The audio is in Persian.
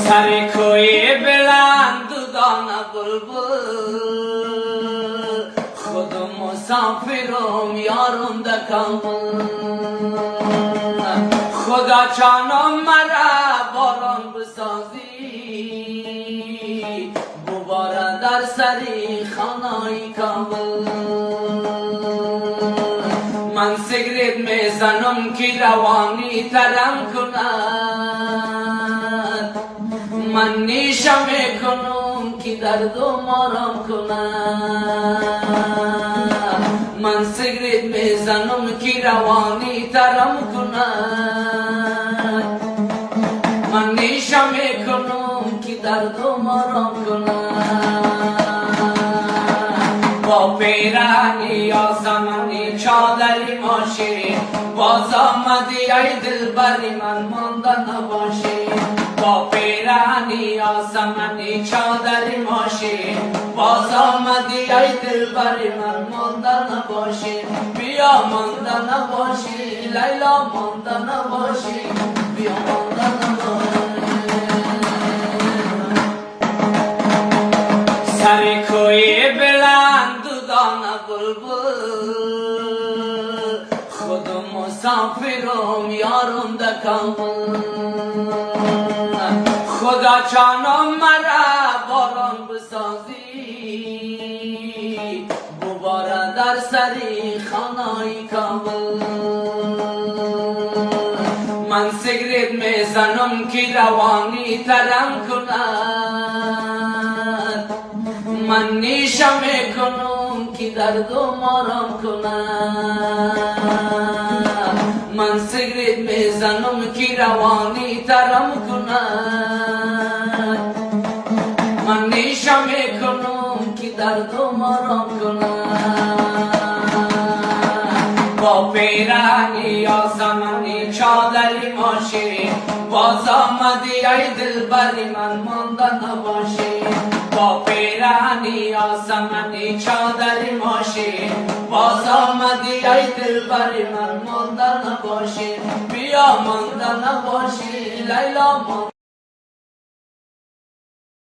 سر کوی بلند دانه بلبل خود مسافرم یارم دکم خدا چانم مرا باران بسازی بباره در سری خانه کابل من سیگریت میزنم که روانی ترم کند من نیشه میکنم که دردم آرام کند من سیگریت میزنم که روانی ترم کند من نیشه میکنم که دردم آرام کند با پیرانی آسمانی چادری ماشی باز آمدی ای دلبری من مانده نباشی با پیرانی آسمانی چادری ماشی باز آمدی ای دلبری من مانده نباشی بیا مانده نباشی لیلا مانده نباشی بیا مانده نباشی سر کوی بلند دانه بلبل خود مسافرم یارم دکم خدا چانم مرا باران بسازی بباره در سری خانه کابل من سیگریت میزنم که روانی ترم کند من نیشه میکنم که دردم آرام کند من سیگریت میزنم که روانی ترم کند من نیشه میکنم که دردم آرام کند با پیرانی آسمانی چادری ماشی باز آمدی ای دلبری من مانده نباشی با پیرانی آسمانی چادری ماشی باز آمدی ای دلبری من مانده نباشی بیا مانده نباشی لیلا